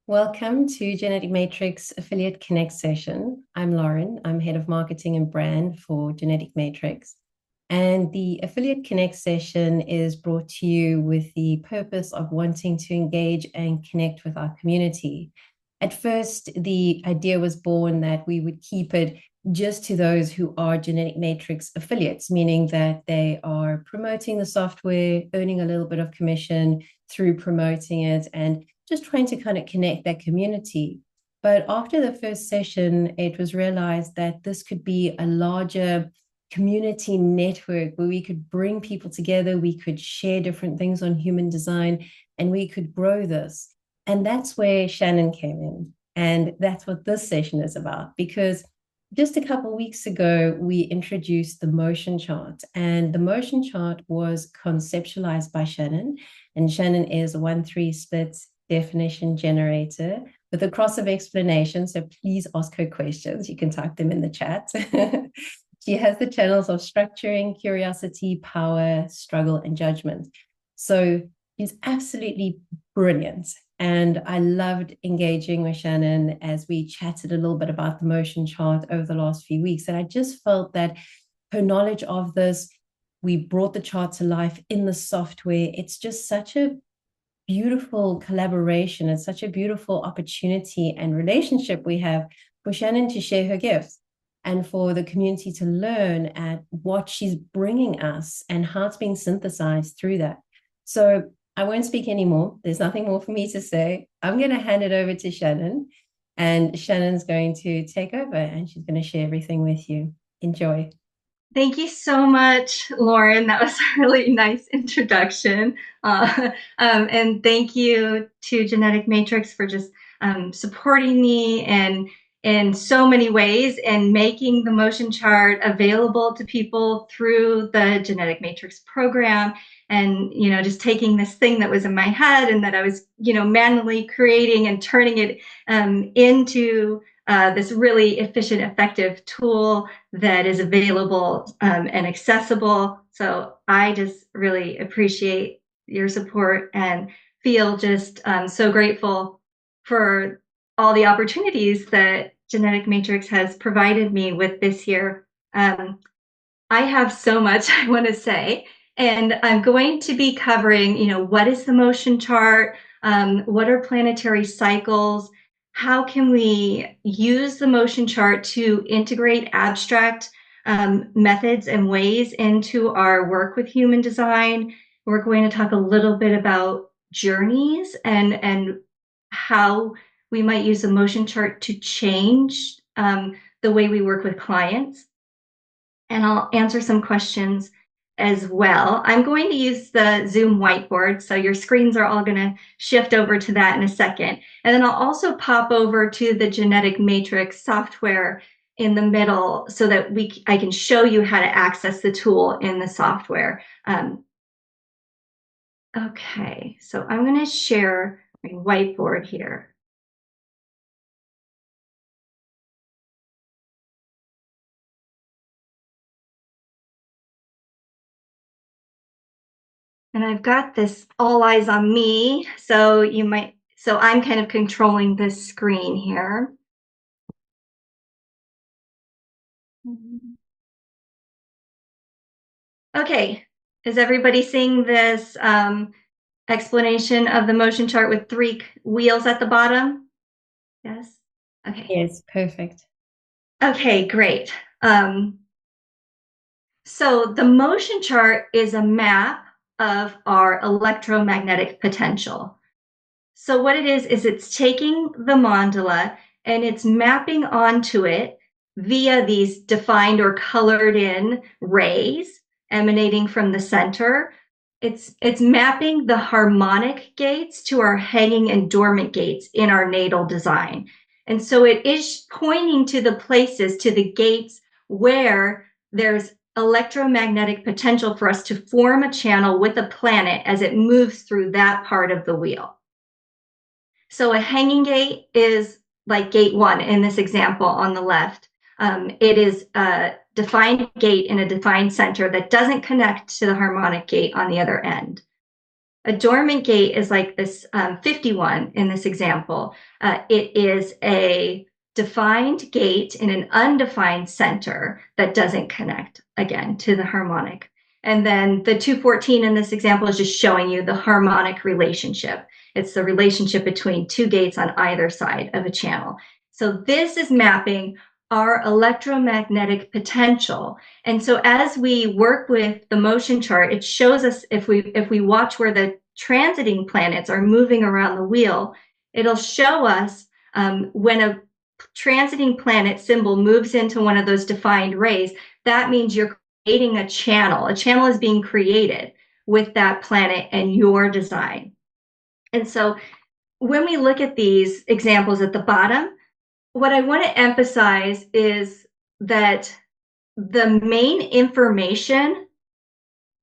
Welcome to Genetic Matrix Affiliate Connect session. I'm Lauren. I'm head of marketing and brand for Genetic Matrix. And the Affiliate Connect session is brought to you with the purpose of wanting to engage and connect with our community. At first, the idea was born that we would keep it just to those who are Genetic Matrix affiliates, meaning that they are promoting the software, earning a little bit of commission through promoting it, and just trying to kind of connect that community. But after the first session, it was realized that this could be a larger community network where we could bring people together, we could share different things on human design, and we could grow this. And that's where Shannon came in. And that's what this session is about, because just a couple of weeks ago, we introduced the motion chart, and the motion chart was conceptualized by Shannon. And Shannon is a 1-3 split definition generator with a cross of explanation. So please ask her questions. You can type them in the chat. She has the channels of structuring, curiosity, power, struggle, and judgment. So she's absolutely brilliant. And I loved engaging with Shannon as we chatted a little bit about the motion chart over the last few weeks. And I just felt that her knowledge of this, we brought the chart to life in the software. It's just such a beautiful collaboration. It's such a beautiful opportunity and relationship we have for Shannon to share her gifts and for the community to learn at what she's bringing us and how it's being synthesized through that. So I won't speak anymore. There's nothing more for me to say. I'm going to hand it over to Shannon, and Shannon's going to take over and she's going to share everything with you. Enjoy. Thank you so much, Lauren. That was a really nice introduction. And thank you to Genetic Matrix for just supporting me and in so many ways and making the motion chart available to people through the Genetic Matrix program. And, just taking this thing that was in my head and that I was, manually creating and turning it into this really efficient, effective tool that is available and accessible. So I just really appreciate your support and feel just so grateful for all the opportunities that Genetic Matrix has provided me with this year. I have so much I want to say, and I'm going to be covering, what is the motion chart? What are planetary cycles? How can we use the motion chart to integrate abstract methods and ways into our work with human design? We're going to talk a little bit about journeys and how we might use the motion chart to change the way we work with clients. And I'll answer some questions as well. I'm going to use the Zoom whiteboard, so your screens are all going to shift over to that in a second. And then I'll also pop over to the Genetic Matrix software in the middle so that I can show you how to access the tool in the software. Okay, so I'm going to share my whiteboard here. And I've got this all eyes on me, so I'm kind of controlling this screen here. Okay, is everybody seeing this explanation of the motion chart with 3 wheels at the bottom? Yes? Okay. Yes, perfect. Okay, great. So the motion chart is a map of our electromagnetic potential. So what it is it's taking the mandala and it's mapping onto it via these defined or colored in rays emanating from the center. It's mapping the harmonic gates to our hanging and dormant gates in our natal design. And so it is pointing to the places, to the gates where there's electromagnetic potential for us to form a channel with a planet as it moves through that part of the wheel. So a hanging gate is like gate 1 in this example on the left. It is a defined gate in a defined center that doesn't connect to the harmonic gate on the other end. A dormant gate is like this 51 in this example. It is a defined gate in an undefined center that doesn't connect again to the harmonic. And then the 214 in this example is just showing you the harmonic relationship. It's the relationship between two gates on either side of a channel. So this is mapping our electromagnetic potential. And so as we work with the motion chart, it shows us if we watch where the transiting planets are moving around the wheel, it'll show us when a transiting planet symbol moves into one of those defined rays, that means you're creating a channel. A channel is being created with that planet and your design. And so when we look at these examples at the bottom, what I want to emphasize is that the main information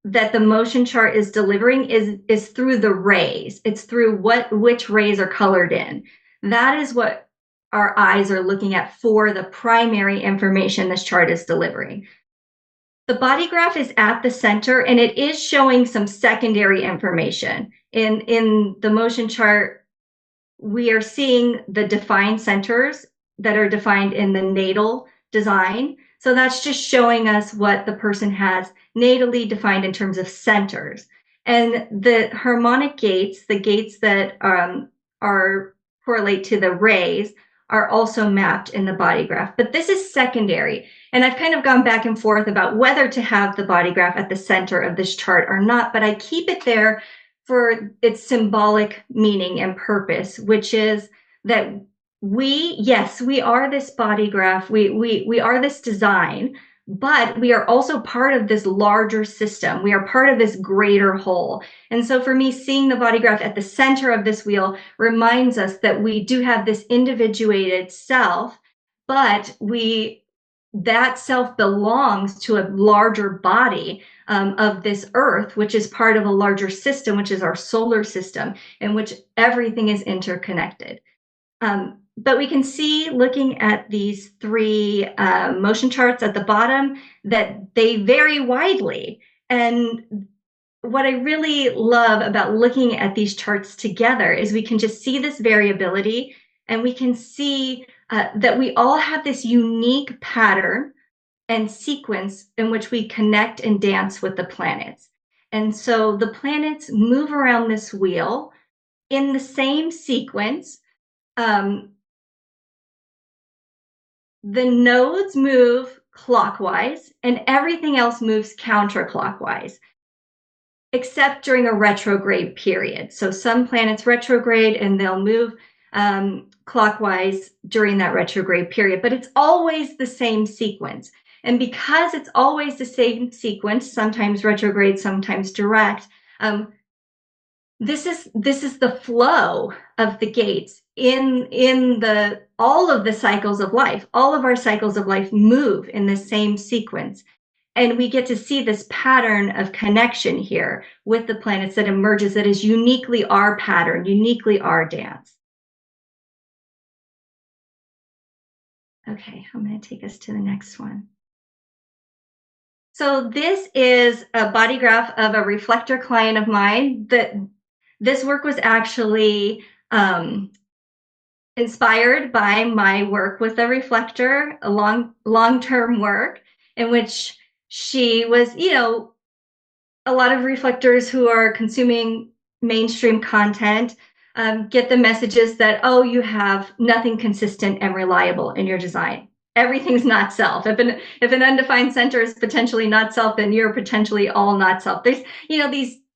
that the motion chart is delivering is through the rays. It's through which rays are colored in. That is what our eyes are looking at for the primary information this chart is delivering. The body graph is at the center and it is showing some secondary information. In the motion chart, we are seeing the defined centers that are defined in the natal design. So that's just showing us what the person has natally defined in terms of centers. And the harmonic gates, the gates that are correlate to the rays, are also mapped in the body graph. But this is secondary. And I've kind of gone back and forth about whether to have the body graph at the center of this chart or not, but I keep it there for its symbolic meaning and purpose, which is that we are this body graph, we are this design, but we are also part of this larger system. We are part of this greater whole. And so for me, seeing the body graph at the center of this wheel reminds us that we do have this individuated self, but that self belongs to a larger body of this earth, which is part of a larger system, which is our solar system, in which everything is interconnected. But we can see, looking at these three motion charts at the bottom, that they vary widely. And what I really love about looking at these charts together is we can just see this variability, and we can see that we all have this unique pattern and sequence in which we connect and dance with the planets. And so the planets move around this wheel in the same sequence. The nodes move clockwise and everything else moves counterclockwise, except during a retrograde period. So some planets retrograde and they'll move clockwise during that retrograde period, but it's always the same sequence. And because it's always the same sequence, sometimes retrograde, sometimes direct, this is the flow of the gates in all of the cycles of life. All of our cycles of life move in the same sequence. And we get to see this pattern of connection here with the planets that emerges, that is uniquely our pattern, uniquely our dance. Okay, I'm going to take us to the next one. So this is a body graph of a reflector client of mine. This work was actually inspired by my work with a reflector, a long-term work in which she was, a lot of reflectors who are consuming mainstream content get the messages that, oh, you have nothing consistent and reliable in your design. Everything's not self. If an undefined center is potentially not self, then you're potentially all not self. There's,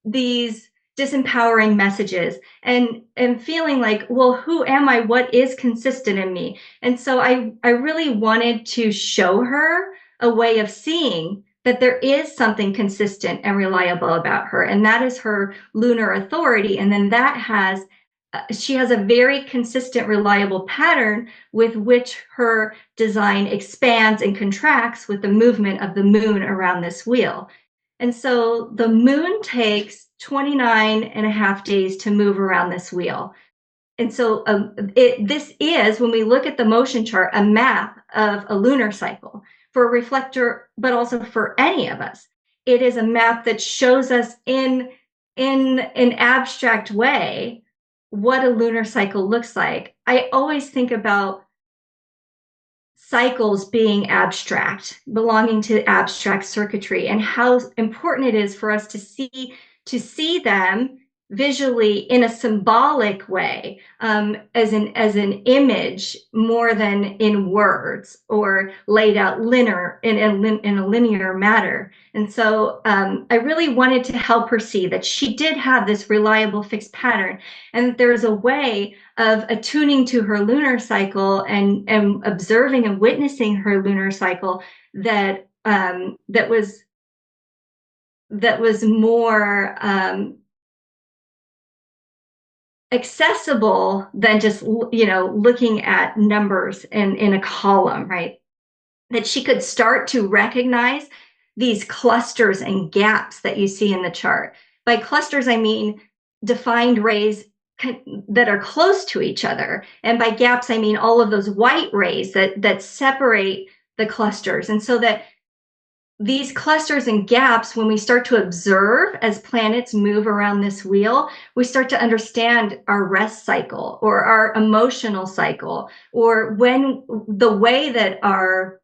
these disempowering messages and feeling like, well, who am I? What is consistent in me? And so I really wanted to show her a way of seeing that there is something consistent and reliable about her, and that is her lunar authority. And then she has a very consistent, reliable pattern with which her design expands and contracts with the movement of the moon around this wheel. And so the moon takes 29 and a half days to move around this wheel. And so this is, when we look at the motion chart, a map of a lunar cycle for a reflector, but also for any of us. It is a map that shows us in in an abstract way what a lunar cycle looks like, I always think about cycles being abstract, belonging to abstract circuitry, and how important it is for us to see them visually in a symbolic way, as an image more than in words or laid out linear in a linear matter. And so I really wanted to help her see that she did have this reliable fixed pattern, and that there's a way of attuning to her lunar cycle and observing and witnessing her lunar cycle that that was more accessible than just looking at numbers in a column, right? That she could start to recognize these clusters and gaps that you see in the chart. By clusters, I mean defined rays that are close to each other. And by gaps, I mean all of those white rays that separate the clusters. And so that these clusters and gaps, when we start to observe as planets move around this wheel, we start to understand our rest cycle or our emotional cycle, or when the way that our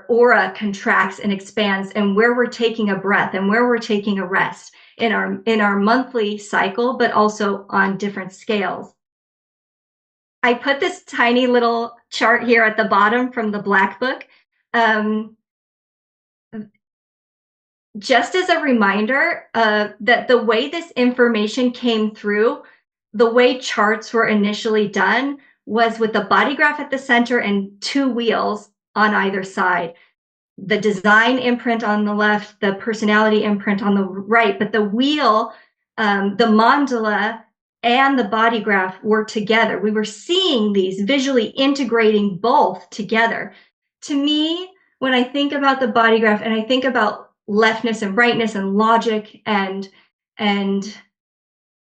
aura contracts and expands, and where we're taking a breath and where we're taking a rest in our monthly cycle, but also on different scales. I put this tiny little chart here at the bottom from the Black Book, just as a reminder that the way this information came through, the way charts were initially done, was with the body graph at the center and two wheels on either side. The design imprint on the left, the personality imprint on the right, but the wheel, the mandala, and the body graph were together. We were seeing these visually integrating both together. To me, when I think about the body graph and I think about leftness and rightness and logic and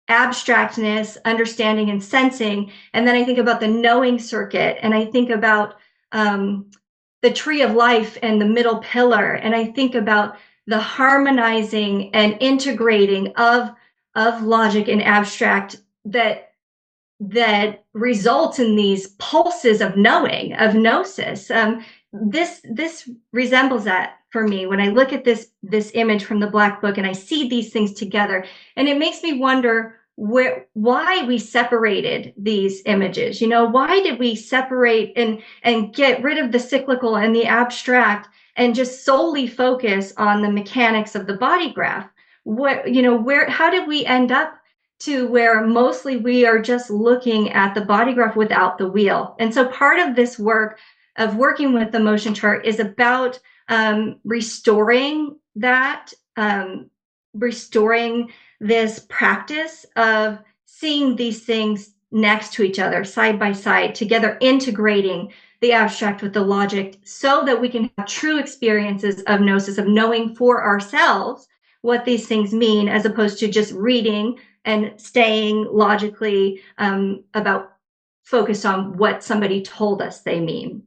abstractness, understanding and sensing, and then I think about the knowing circuit, and I think about the tree of life and the middle pillar, and I think about the harmonizing and integrating of logic and abstract that results in these pulses of knowing, of gnosis. This resembles that for me when I look at this image from the Black Book and I see these things together, and it makes me wonder why we separated these images. Why did we separate and get rid of the cyclical and the abstract and just solely focus on the mechanics of the body graph? How did we end up to where mostly we are just looking at the body graph without the wheel? And so part of this work of working with the motion chart is about restoring that, restoring this practice of seeing these things next to each other, side by side, together, integrating the abstract with the logic so that we can have true experiences of gnosis, of knowing for ourselves what these things mean, as opposed to just reading and staying logically about focused on what somebody told us they mean.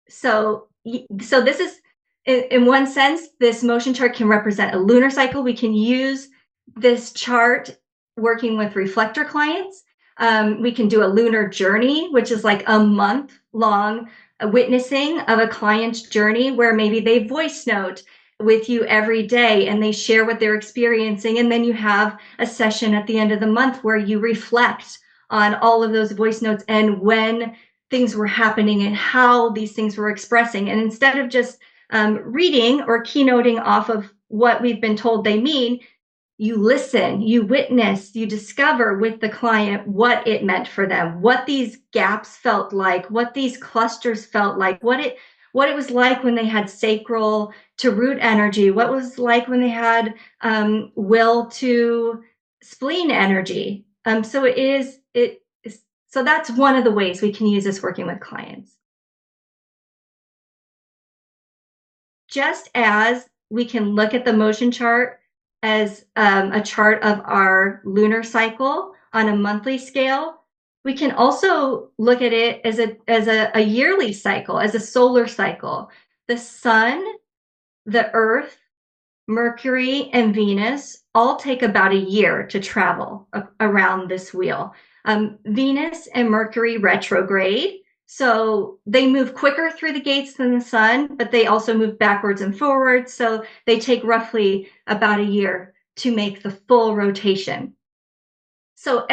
So this is, in one sense, this motion chart can represent a lunar cycle. We can use this chart working with reflector clients. We can do a lunar journey, which is like a month-long witnessing of a client's journey, where maybe they voice note with you every day and they share what they're experiencing. And then you have a session at the end of the month where you reflect on all of those voice notes and when things were happening and how these things were expressing. And instead of just reading or keynoting off of what we've been told they mean, you listen, you witness, you discover with the client what it meant for them, what these gaps felt like, what these clusters felt like, what it was like when they had sacral to root energy, what was like when they had will to spleen energy. So that's one of the ways we can use this working with clients. Just as we can look at the motion chart as a chart of our lunar cycle on a monthly scale, we can also look at it as a yearly cycle, as a solar cycle. The sun, the earth, Mercury, and Venus all take about a year to travel around this wheel. Venus and Mercury retrograde, so they move quicker through the gates than the sun, but they also move backwards and forwards. So they take roughly about a year to make the full rotation. So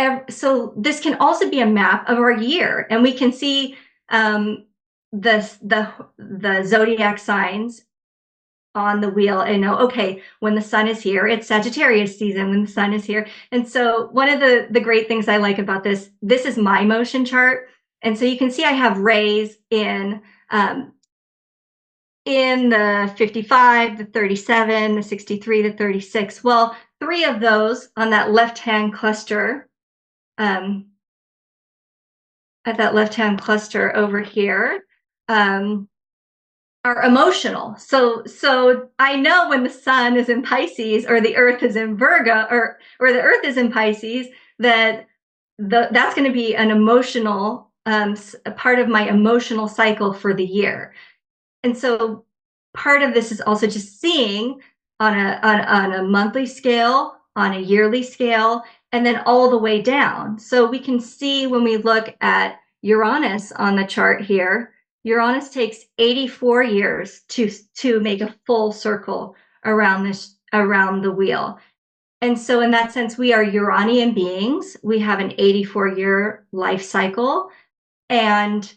this can also be a map of our year, and we can see the zodiac signs on the wheel and know, okay, when the sun is here, it's Sagittarius season when the sun is here. And so one of the great things I like about this is my motion chart. And so you can see I have rays in the 55, the 37, the 63, the 36. Well, 3 of those on that left-hand cluster, at that left-hand cluster over here, are emotional. So I know when the sun is in Pisces or the earth is in Virgo or the earth is in Pisces, that that's going to be an emotional a part of my emotional cycle for the year. And so part of this is also just seeing on a monthly scale, on a yearly scale, and then all the way down. So we can see when we look at Uranus on the chart here, Uranus takes 84 years to make a full circle around the wheel. And so in that sense, we are Uranian beings. We have an 84-year life cycle. And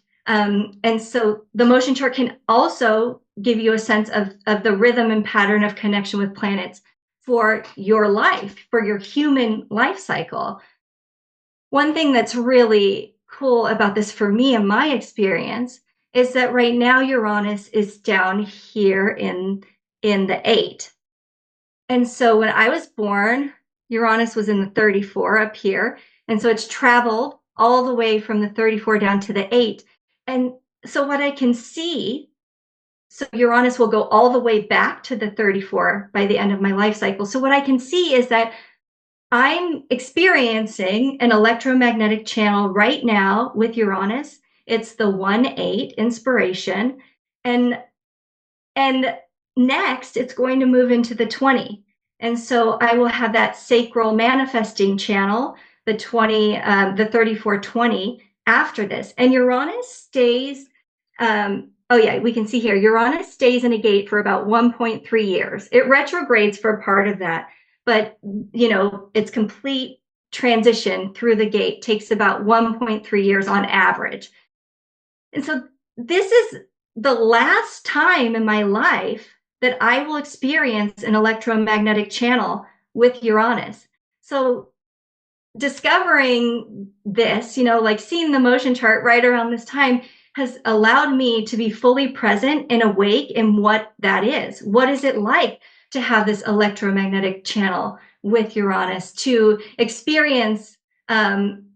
so the motion chart can also give you a sense of the rhythm and pattern of connection with planets for your life, for your human life cycle. One thing that's really cool about this for me and my experience is that right now Uranus is down here in the 8. And so when I was born, Uranus was in the 34 up here. And so it's traveled all the way from the 34 down to the 8. And so what I can see, so Uranus will go all the way back to the 34 by the end of my life cycle. So what I can see is that I'm experiencing an electromagnetic channel right now with Uranus. It's the 1-8 inspiration. And next, it's going to move into the 20. And so I will have that sacral manifesting channel, the 3420 after this. And Uranus stays, oh yeah, we can see here, Uranus stays in a gate for about 1.3 years. It retrogrades for part of that, but its complete transition through the gate takes about 1.3 years on average. And so this is the last time in my life that I will experience an electromagnetic channel with Uranus. So discovering this, like seeing the motion chart right around this time has allowed me to be fully present and awake in what that is. What is it like to have this electromagnetic channel with Uranus, to experience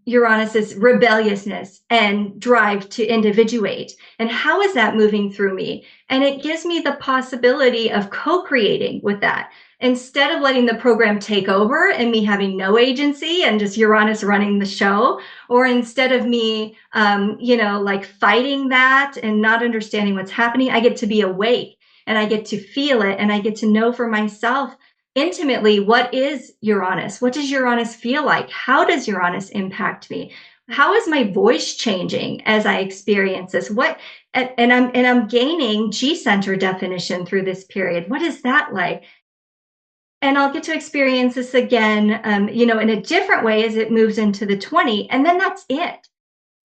Uranus's rebelliousness and drive to individuate? And how is that moving through me? And it gives me the possibility of co-creating with that. Instead of letting the program take over and me having no agency and just Uranus running the show, or instead of me, fighting that and not understanding what's happening, I get to be awake and I get to feel it and I get to know for myself intimately, what is Uranus? What does Uranus feel like? How does Uranus impact me? How is my voice changing as I experience this? And I'm gaining G center definition through this period. What is that like? And I'll get to experience this again, in a different way as it moves into the 20. And then that's it.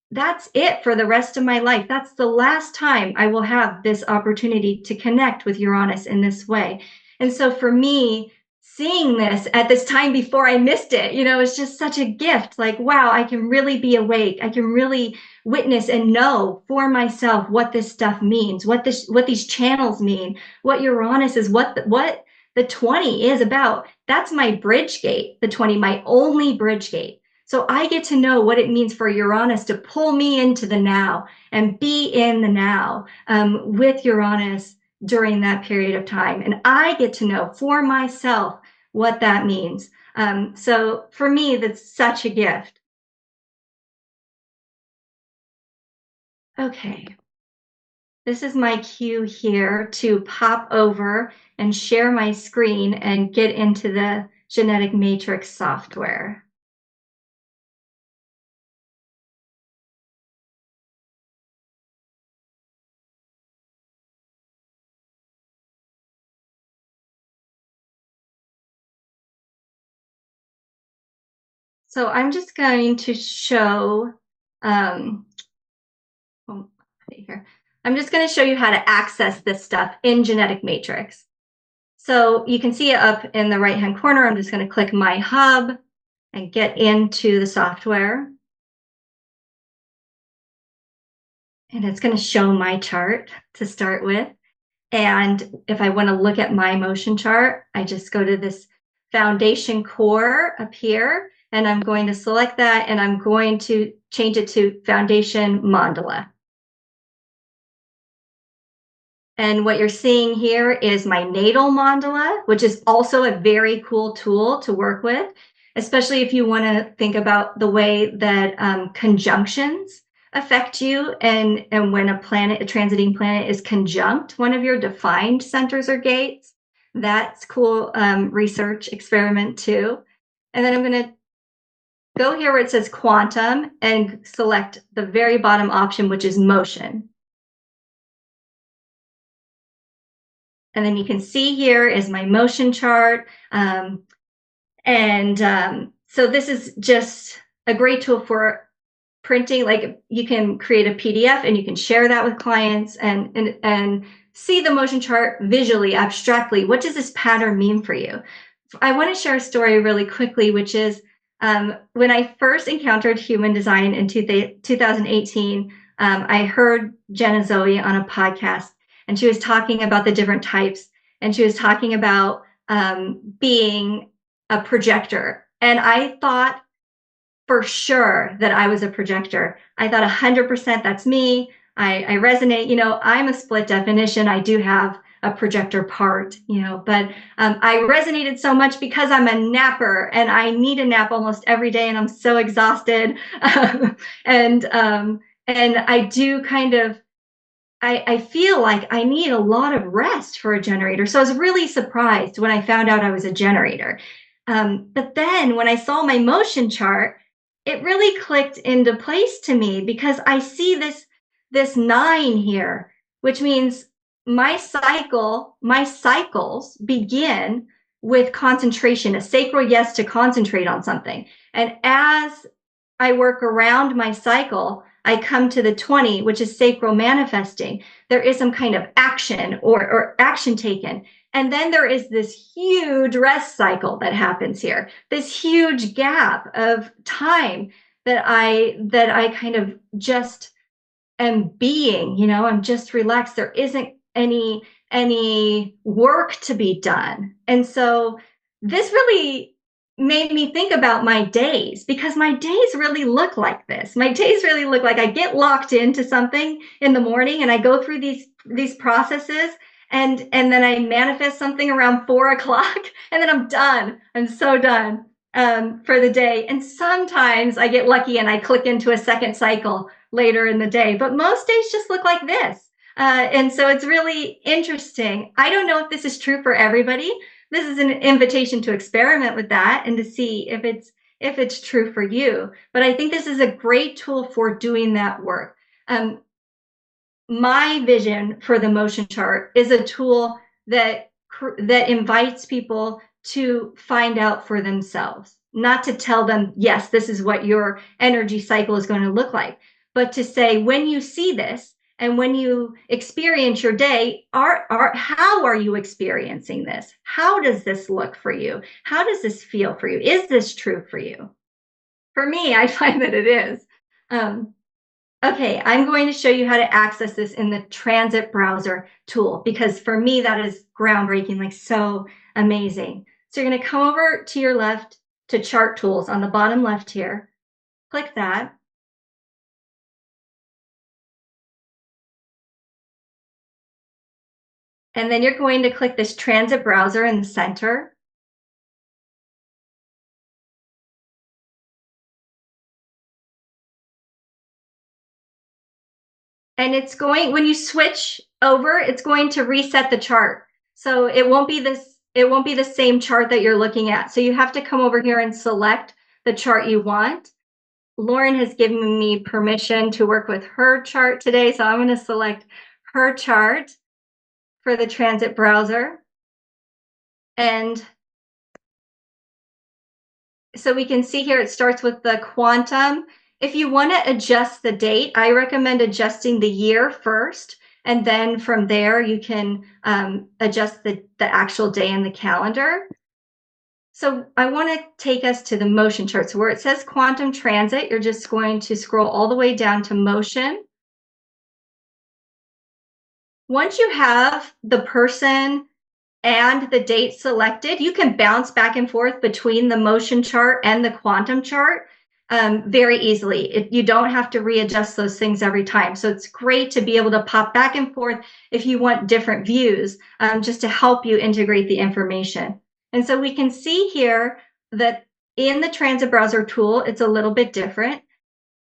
That's it for the rest of my life. That's the last time I will have this opportunity to connect with Uranus in this way. And so for me, seeing this at this time before I missed it, it's just such a gift. Like, wow, I can really be awake. I can really witness and know for myself what this stuff means, what these channels mean, what Uranus is, what the 20 is about. That's my bridge gate, the 20, my only bridge gate. So I get to know what it means for Uranus to pull me into the now and be in the now with Uranus during that period of time. And I get to know for myself what that means. So for me, that's such a gift. Okay. This is my cue here to pop over and share my screen and get into the genetic matrix software. So I'm just going to show, here. I'm just going to show you how to access this stuff in genetic matrix. So you can see it up in the right-hand corner. I'm just going to click My Hub and get into the software. And it's going to show my chart to start with. And if I want to look at my motion chart, I just go to this foundation core up here, and I'm going to select that, and I'm going to change it to foundation mandala. And what you're seeing here is my natal mandala, which is also a very cool tool to work with, especially if you want to think about the way that conjunctions affect you. And when a transiting planet is conjunct one of your defined centers or gates, that's cool research experiment too. And then I'm going to go here where it says quantum and select the very bottom option, which is motion. And then you can see here is my motion chart. So this is just a great tool for printing. Like you can create a PDF and you can share that with clients and see the motion chart visually, abstractly. What does this pattern mean for you? I want to share a story really quickly, which is when I first encountered human design in 2018, I heard Jenna Zoe on a podcast, and she was talking about the different types, and she was talking about being a projector. And I thought for sure that I was a projector. I thought 100% that's me. I resonate. I'm a split definition. I do have a projector part, but I resonated so much because I'm a napper and I need a nap almost every day and I'm so exhausted. and I do kind of, I feel like I need a lot of rest for a generator. So I was really surprised when I found out I was a generator. But then when I saw my motion chart, it really clicked into place to me because I see this 9 here, which means my cycles begin with concentration, a sacral yes to concentrate on something. And as I work around my cycle, I come to the 20, which is sacral manifesting. There is some kind of action or action taken. And then there is this huge rest cycle that happens here, this huge gap of time that I kind of just am being, I'm just relaxed. There isn't any work to be done. And so this really made me think about my days because my days really look like this. My days really look like I get locked into something in the morning and I go through these processes and then I manifest something around 4 o'clock and then I'm done. I'm so done for the day. And sometimes I get lucky and I click into a second cycle later in the day, but most days just look like this. And so it's really interesting. I don't know if this is true for everybody. This is an invitation to experiment with that and to see if it's true for you. But I think this is a great tool for doing that work. My vision for the motion chart is a tool that invites people to find out for themselves, not to tell them, yes, this is what your energy cycle is going to look like, but to say, when you see this and when you experience your day, how are you experiencing this? How does this look for you? How does this feel for you? Is this true for you? For me, I find that it is. Okay, I'm going to show you how to access this in the transit browser tool because for me, that is groundbreaking, like so amazing. So you're going to come over to your left to chart tools on the bottom left here. Click that. And then you're going to click this transit browser in the center. And it's going, when you switch over, it's going to reset the chart. So it won't be the same chart that you're looking at. So you have to come over here and select the chart you want. Lauren has given me permission to work with her chart today. So I'm going to select her chart for the transit browser. And so we can see here, it starts with the quantum. If you want to adjust the date, I recommend adjusting the year first. And then from there, you can adjust the actual day in the calendar. So I want to take us to the motion chart. So where it says quantum transit, you're just going to scroll all the way down to motion. Once you have the person and the date selected, you can bounce back and forth between the motion chart and the quantum chart very easily. You don't have to readjust those things every time. So it's great to be able to pop back and forth if you want different views, just to help you integrate the information. And so we can see here that in the transit browser tool, it's a little bit different.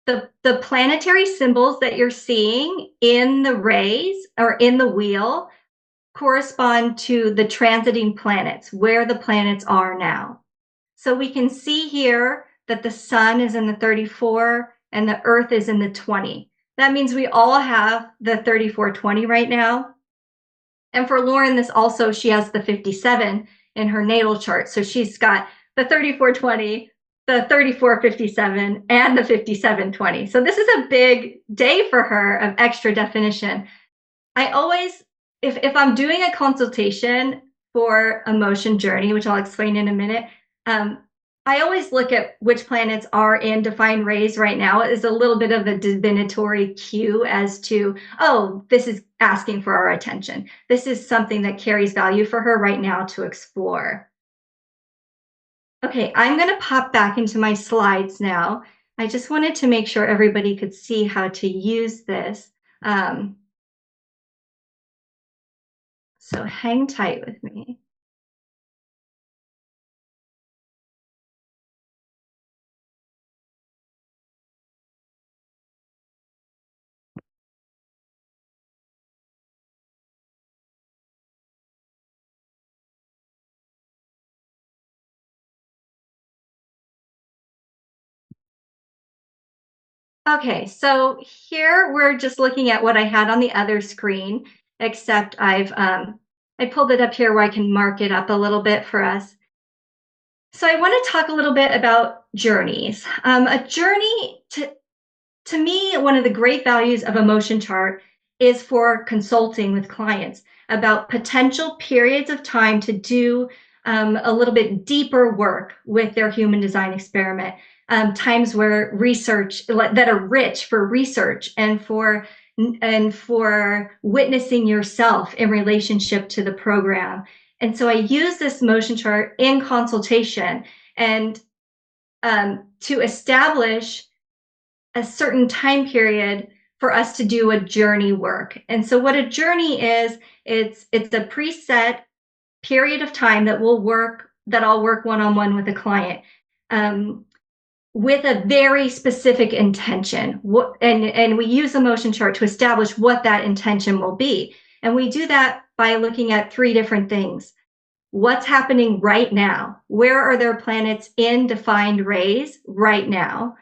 The planetary symbols that you're seeing in the rays or in the wheel correspond to the transiting planets, where the planets are now. So we can see here that the sun is in the 34 and the earth is in the 20. That means we all have the 3420 right now. And for Lauren, this also, she has the 57 in her natal chart. So she's got the 3420, the 3457, and the 5720. So this is a big day for her of extra definition. I always, if I'm doing a consultation for a motion journey, which I'll explain in a minute, I always look at which planets are in defined rays right now as a little bit of a divinatory cue as to, oh, this is asking for our attention. This is something that carries value for her right now to explore. Okay, I'm going to pop back into my slides now. I just wanted to make sure everybody could see how to use this. So hang tight with me. Okay, so here we're just looking at what I had on the other screen, except I pulled it up here where I can mark it up a little bit for us. So I want to talk a little bit about journeys. A journey, to me, one of the great values of a motion chart is for consulting with clients about potential periods of time to do a little bit deeper work with their human design experiment. Times where research that are rich for research and for witnessing yourself in relationship to the program. And so I use this motion chart in consultation and to establish a certain time period for us to do a journey work. And so what a journey is, it's a preset period of time that I'll work one-on-one with a client with a very specific intention. And we use the motion chart to establish what that intention will be. And we do that by looking at three different things. What's happening right now? Where are there planets in defined rays right now?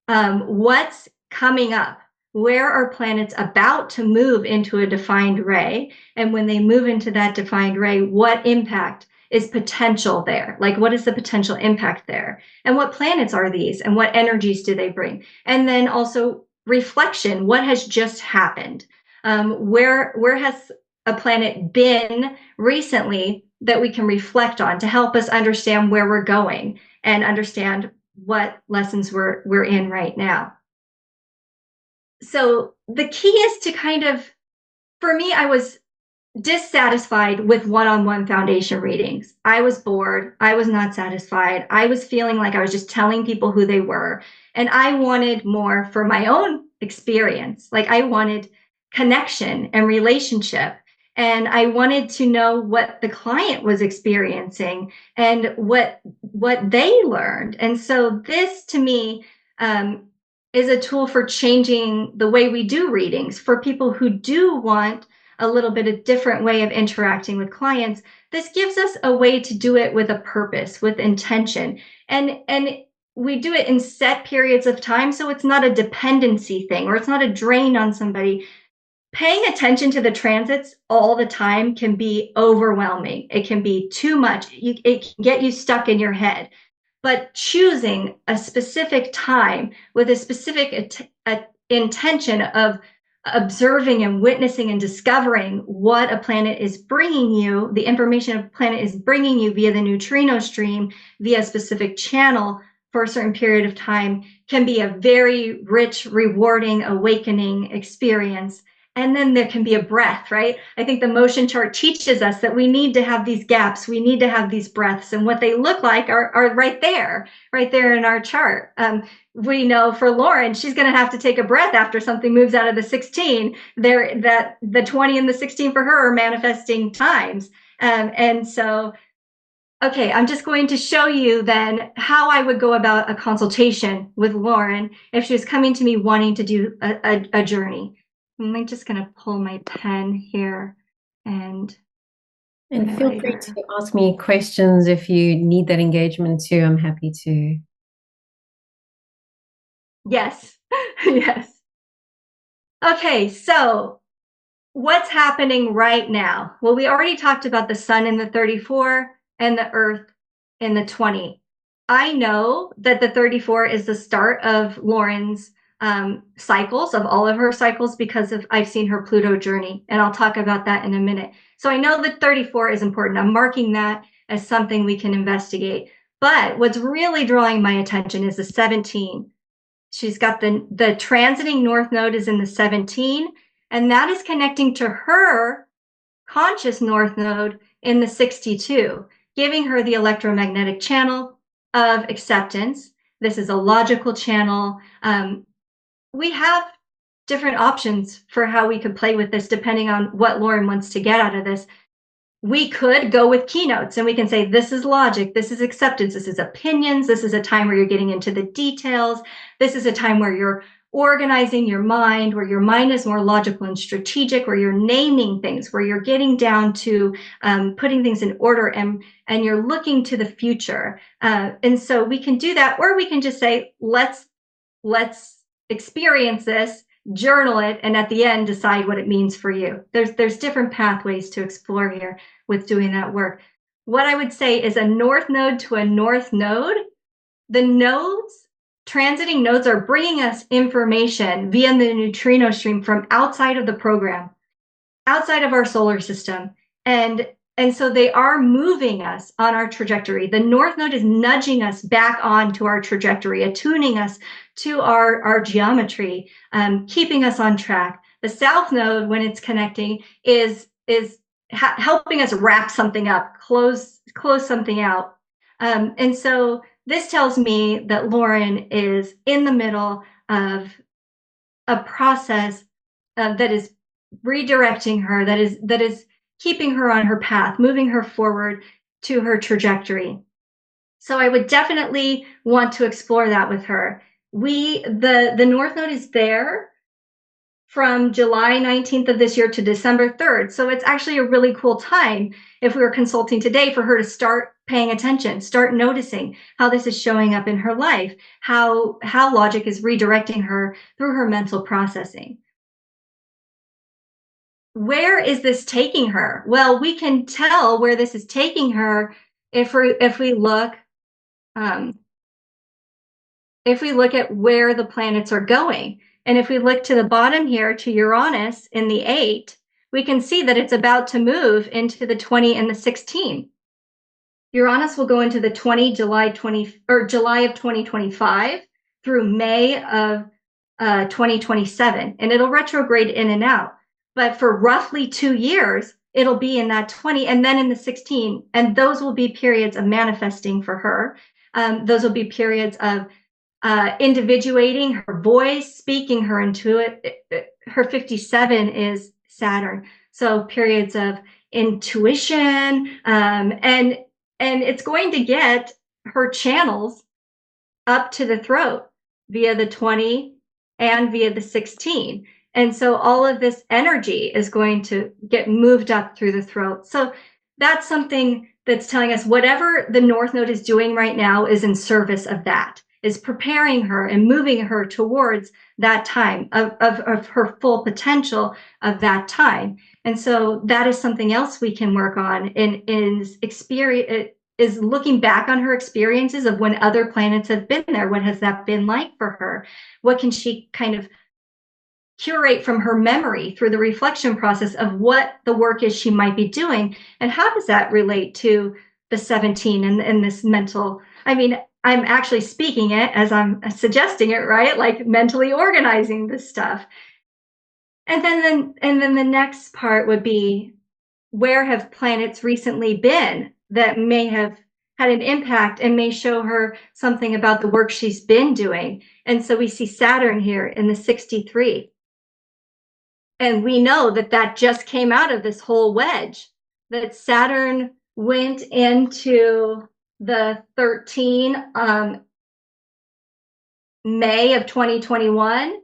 What's coming up? Where are planets about to move into a defined ray? And when they move into that defined ray, what impact is potential there? Like, what is the potential impact there? And what planets are these? And what energies do they bring? And then also reflection. What has just happened? Where has a planet been recently that we can reflect on to help us understand where we're going and understand what lessons we're in right now? So the key is to kind of, for me, I was dissatisfied with one-on-one foundation readings. I was bored. I was not satisfied. I was feeling like I was just telling people who they were. And I wanted more for my own experience. Like I wanted connection and relationship. And I wanted to know what the client was experiencing and what they learned. And so this to me is a tool for changing the way we do readings. For people who do want a little bit of different way of interacting with clients, this gives us a way to do it with a purpose, with intention. And we do it in set periods of time, so it's not a dependency thing, or it's not a drain on somebody. Paying attention to the transits all the time can be overwhelming. It can be too much. It can get you stuck in your head. But choosing a specific time with a specific intention of observing and witnessing and discovering what a planet is bringing you, the information a planet is bringing you via the neutrino stream, via a specific channel for a certain period of time, can be a very rich, rewarding, awakening experience. And then there can be a breath, right? I think the motion chart teaches us that we need to have these gaps. We need to have these breaths. And what they look like are right there in our chart. We know for Lauren, she's going to have to take a breath after something moves out of the 16. That the 20 and the 16 for her are manifesting times. And so, okay, I'm just going to show you then how I would go about a consultation with Lauren if she was coming to me wanting to do a journey. I'm just going to pull my pen here and feel free to ask me questions if you need that engagement too. I'm happy to. Yes. Yes. Okay, so what's happening right now? Well, we already talked about the sun in the 34 and the earth in the 20. I know that the 34 is the start of Lauren's cycles, of all of her cycles, because I've seen her Pluto journey, and I'll talk about that in a minute. So I know that 34 is important. I'm marking that as something we can investigate. But what's really drawing my attention is the 17. She's got the transiting north node is in the 17, and that is connecting to her conscious north node in the 62, giving her the electromagnetic channel of acceptance. This is a logical channel. We have different options for how we could play with this depending on what Lauren wants to get out of this. We could go with keynotes and we can say, this is logic, this is acceptance, this is opinions, this is a time where you're getting into the details, this is a time where you're organizing your mind, where your mind is more logical and strategic, where you're naming things, where you're getting down to putting things in order, and you're looking to the future. And so we can do that, or we can just say, let's experience this, journal it, and at the end decide what it means for you. There's different pathways to explore here with doing that work. What I would say is a north node to a north node, the nodes, transiting nodes, are bringing us information via the neutrino stream from outside of the program, outside of our solar system. And so they are moving us on our trajectory. The north node is nudging us back onto our trajectory, attuning us to our geometry, keeping us on track. The south node, when it's connecting, is helping us wrap something up, close something out. And so this tells me that Lauren is in the middle of a process that is redirecting her, that is keeping her on her path, moving her forward to her trajectory. So I would definitely want to explore that with her. The North Node is there from July 19th of this year to December 3rd. So it's actually a really cool time, if we were consulting today, for her to start paying attention, start noticing how this is showing up in her life, how logic is redirecting her through her mental processing. Where is this taking her? Well, we can tell where this is taking her if we look at where the planets are going. And if we look to the bottom here to Uranus in the 8, we can see that it's about to move into the 20 and the 16. Uranus will go into the July of 2025 through May of 2027, and it'll retrograde in and out. But for roughly 2 years, it'll be in that 20 and then in the 16. And those will be periods of manifesting for her. Those will be periods of individuating her voice, speaking her into it. Her 57 is Saturn. So periods of intuition, and it's going to get her channels up to the throat via the 20 and via the 16. And so all of this energy is going to get moved up through the throat. So that's something that's telling us whatever the North Node is doing right now is in service of that, is preparing her and moving her towards that time of her full potential of that time. And so that is something else we can work on in experience, is looking back on her experiences of when other planets have been there. What has that been like for her? What can she kind of curate from her memory through the reflection process of what the work is she might be doing? And how does that relate to the 17 and this mental? I mean, I'm actually speaking it as I'm suggesting it, right? Like mentally organizing this stuff. And then the next part would be, where have planets recently been that may have had an impact and may show her something about the work she's been doing? And so we see Saturn here in the 63. And we know that that just came out of this whole wedge, that Saturn went into the 13 May of 2021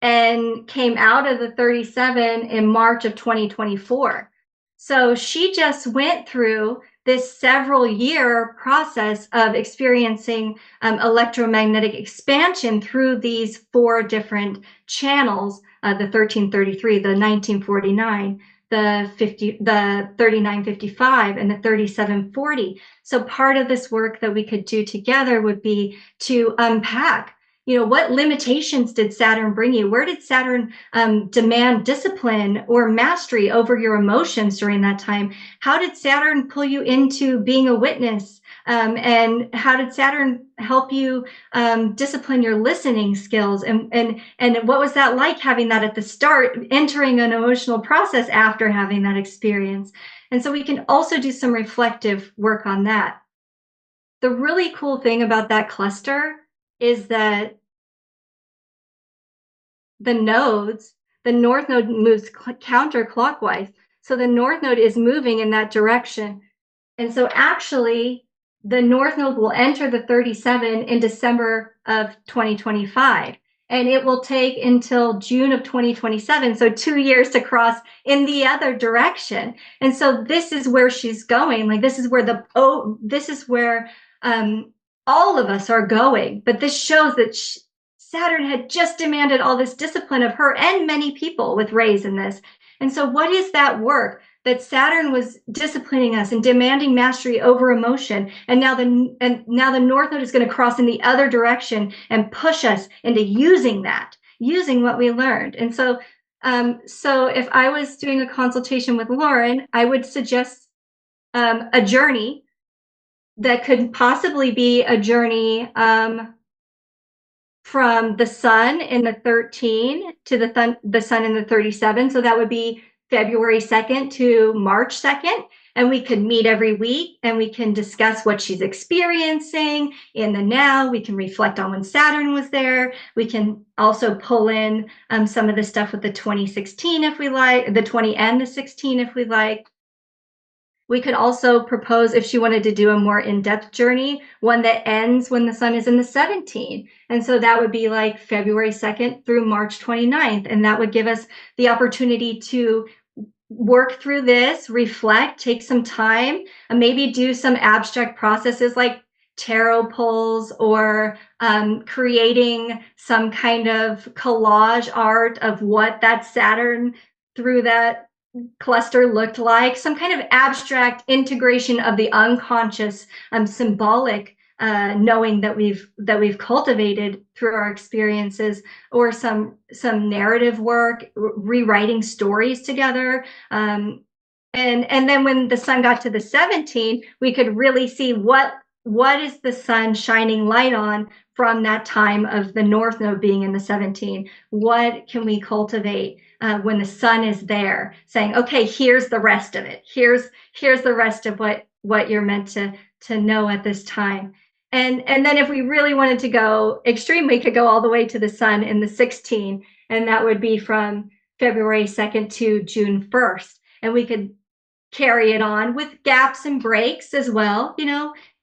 and came out of the 37 in March of 2024. So she just went through this several year process of experiencing electromagnetic expansion through these 4 different channels, the 1333, the 1949, the 3955, and the 3740. So part of this work that we could do together would be to unpack, what limitations did Saturn bring you? Where did Saturn demand discipline or mastery over your emotions during that time? How did Saturn pull you into being a witness? And how did Saturn help you discipline your listening skills? And what was that like, having that at the start, entering an emotional process after having that experience? And so we can also do some reflective work on that. The really cool thing about that cluster is that the North Node moves counterclockwise. So the North Node is moving in that direction. And so actually, the North Node will enter the 37 in December of 2025. And it will take until June of 2027, so 2 years to cross in the other direction. And so this is where she's going. Like, this is where all of us are going. But this shows that Saturn had just demanded all this discipline of her and many people with rays in this. And so what is that work that Saturn was disciplining us and demanding mastery over emotion? And now the North Node is going to cross in the other direction and push us into using what we learned. And so if I was doing a consultation with Lauren, I would suggest a journey that could possibly be a journey from the sun in the 13 to the sun in the 37. So that would be February 2nd to March 2nd. And we could meet every week and we can discuss what she's experiencing in the now. We can reflect on when Saturn was there. We can also pull in some of the stuff with the 2016 if we like, the 20 and the 16 if we like. We could also propose, if she wanted to do a more in-depth journey, one that ends when the sun is in the 17. And so that would be like February 2nd through March 29th. And that would give us the opportunity to work through this, reflect, take some time, and maybe do some abstract processes like tarot pulls or creating some kind of collage art of what that Saturn through that cluster looked like, some kind of abstract integration of the unconscious symbolic knowing that we've cultivated through our experiences, or some narrative work, rewriting stories together. And then when the sun got to the 17, we could really see what is the sun shining light on from that time of the North Node being in the 17. What can we cultivate when the sun is there, saying, okay, here's the rest of it. Here's the rest of what you're meant to know at this time. And then if we really wanted to go extreme, we could go all the way to the sun in the 16, and that would be from February 2nd to June 1st. And we could carry it on with gaps and breaks as well,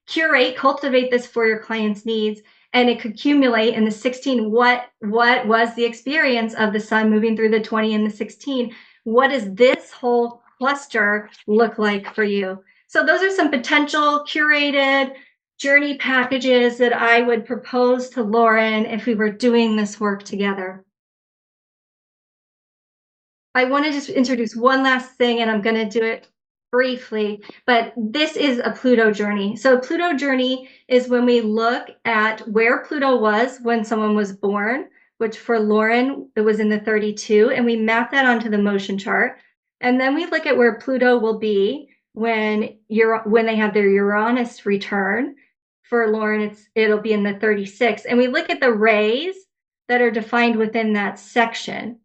curate, cultivate this for your client's needs. and it could accumulate in the 16. What was the experience of the sun moving through the 20 and the 16? What does this whole cluster look like for you? So those are some potential curated journey packages that I would propose to Lauren if we were doing this work together. I want to just introduce one last thing, and I'm going to do it briefly, but this is a Pluto journey. So Pluto journey is when we look at where Pluto was when someone was born, which for Lauren, it was in the 32, and we map that onto the motion chart. And then we look at where Pluto will be when they have their Uranus return. For Lauren, it'll be in the 36. And we look at the rays that are defined within that section.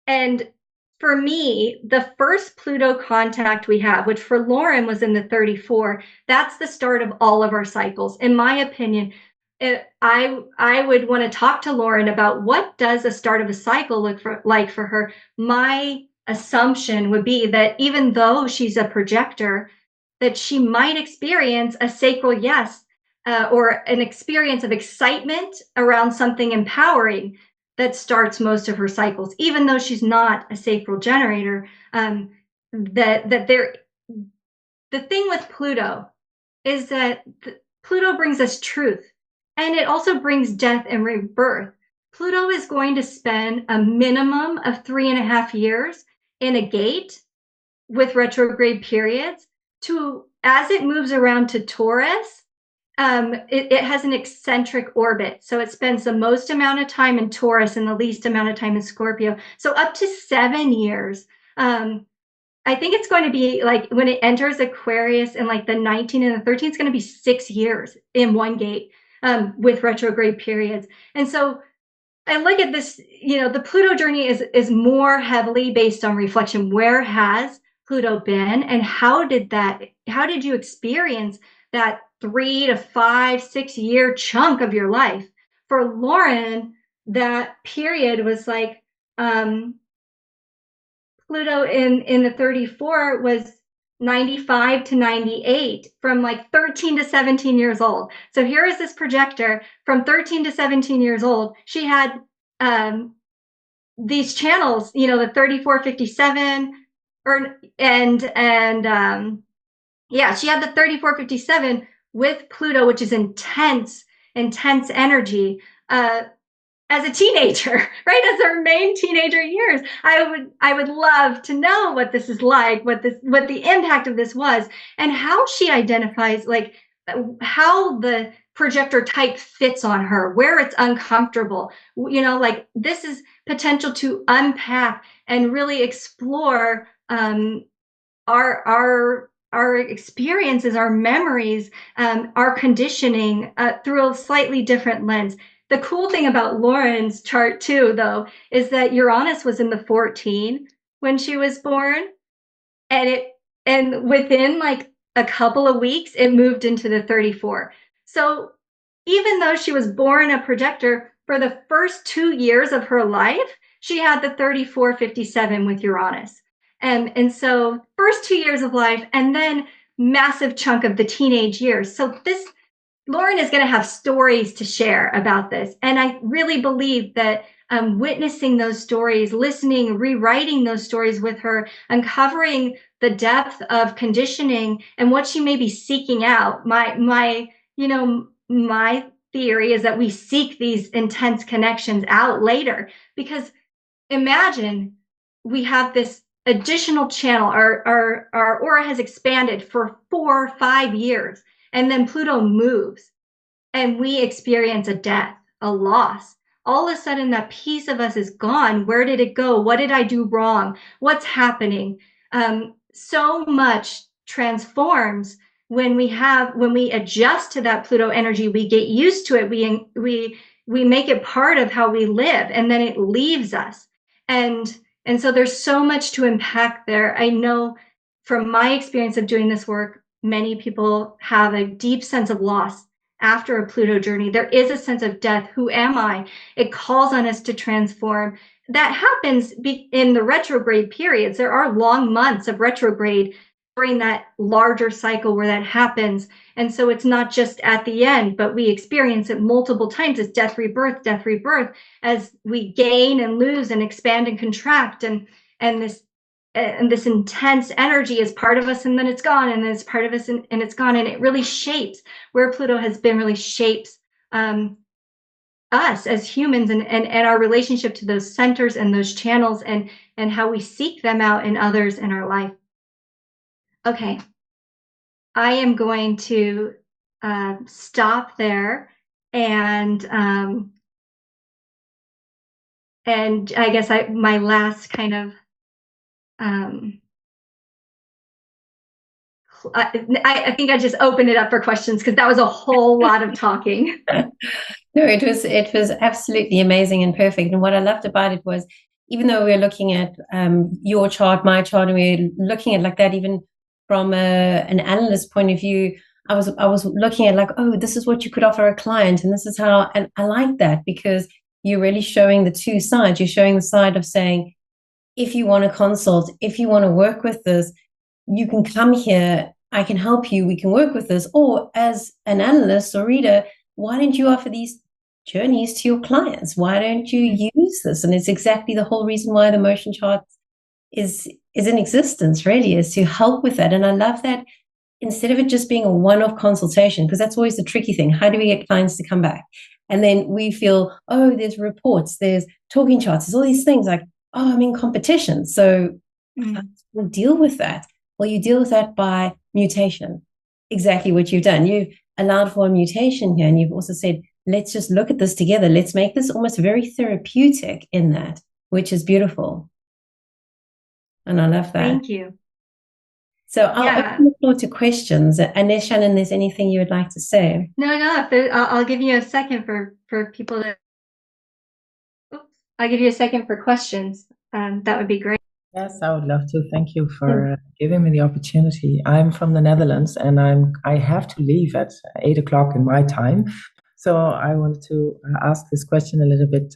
And for me, the first Pluto contact we have, which for Lauren was in the 34, that's the start of all of our cycles. In my opinion, I would want to talk to Lauren about what does a start of a cycle look like for her. My assumption would be that even though she's a projector, that she might experience a sacral yes, or an experience of excitement around something empowering that starts most of her cycles, even though she's not a sacral generator. The thing with Pluto is that Pluto brings us truth, and it also brings death and rebirth. Pluto is going to spend a minimum of 3.5 years in a gate with retrograde periods as it moves around to Taurus. It has an eccentric orbit. So it spends the most amount of time in Taurus and the least amount of time in Scorpio. So up to 7 years. I think it's going to be like when it enters Aquarius in like the 19 and the 13, it's going to be 6 years in one gate with retrograde periods. And so I look at this, the Pluto journey is more heavily based on reflection. Where has Pluto been, and how did you experience that 3 to 5, 6 year chunk of your life? For Lauren, that period was like Pluto in the 34 was 95 to 98, from like 13 to 17 years old. So here is this projector from 13 to 17 years old. She had these channels, the 3457, she had the 3457 with Pluto, which is intense energy. As a teenager, right? As her main teenager years, I would love to know what this is like, what the impact of this was, and how she identifies, like how the projector type fits on her, where it's uncomfortable. Like this is potential to unpack and really explore our experiences, our memories, our conditioning through a slightly different lens. The cool thing about Lauren's chart too, though, is that Uranus was in the 14 when she was born, and within like a couple of weeks, it moved into the 34. So even though she was born a projector, for the first 2 years of her life, she had the 3457 with Uranus. And so first 2 years of life, and then massive chunk of the teenage years. So Lauren is going to have stories to share about this. And I really believe that witnessing those stories, listening, rewriting those stories with her, uncovering the depth of conditioning and what she may be seeking out. My theory is that we seek these intense connections out later, because imagine we have this additional channel. Our aura has expanded for 4 or 5 years. And then Pluto moves and we experience a death, a loss. All of a sudden, that piece of us is gone. Where did it go? What did I do wrong? What's happening? So much transforms when we adjust to that Pluto energy. We get used to it. We make it part of how we live, and then it leaves us. And so there's so much to unpack there. I know from my experience of doing this work, many people have a deep sense of loss after a Pluto journey. There is a sense of death. Who am I? It calls on us to transform. That happens in the retrograde periods. There are long months of retrograde during that larger cycle where that happens. And so it's not just at the end, but we experience it multiple times. It's death, rebirth, as we gain and lose and expand and contract. And this intense energy is part of us, and then it's gone, and then it's part of us, and it's gone. And it really shapes where Pluto has been, really shapes us as humans, and our relationship to those centers and those channels, and how we seek them out in others in our life. Okay, I am going to stop there, and I guess my last kind of I think I just opened it up for questions, because that was a whole lot of talking. No, it was absolutely amazing and perfect. And what I loved about it was, even though we were looking at your chart, my chart, and we were looking at like that, even from an analyst point of view, I was looking at like, oh, this is what you could offer a client, and this is how. And I like that, because you're really showing the two sides. You're showing the side of saying, if you want to consult, if you want to work with this, you can come here. I can help you. We can work with this. Or as an analyst or reader, why don't you offer these journeys to your clients? Why don't you use this? And it's exactly the whole reason why the motion chart is in existence, really, is to help with that. And I love that, instead of it just being a one-off consultation, because that's always the tricky thing. How do we get clients to come back? And then we feel, oh, there's reports, there's talking charts, there's all these things like, oh, I'm in competition. So we'll deal with that. Well, you deal with that by mutation. Exactly what you've done. You've allowed for a mutation here, and you've also said, let's just look at this together. Let's make this almost very therapeutic in that, which is beautiful. And I love that. Thank you. So I'll open the floor to questions. Unless, Shannon, there's anything you would like to say. No. I'll give you a second for people to. Oops, I'll give you a second for questions. That would be great. Yes, I would love to. Thank you for giving me the opportunity. I'm from the Netherlands, and I have to leave at 8 o'clock in my time. So I wanted to ask this question a little bit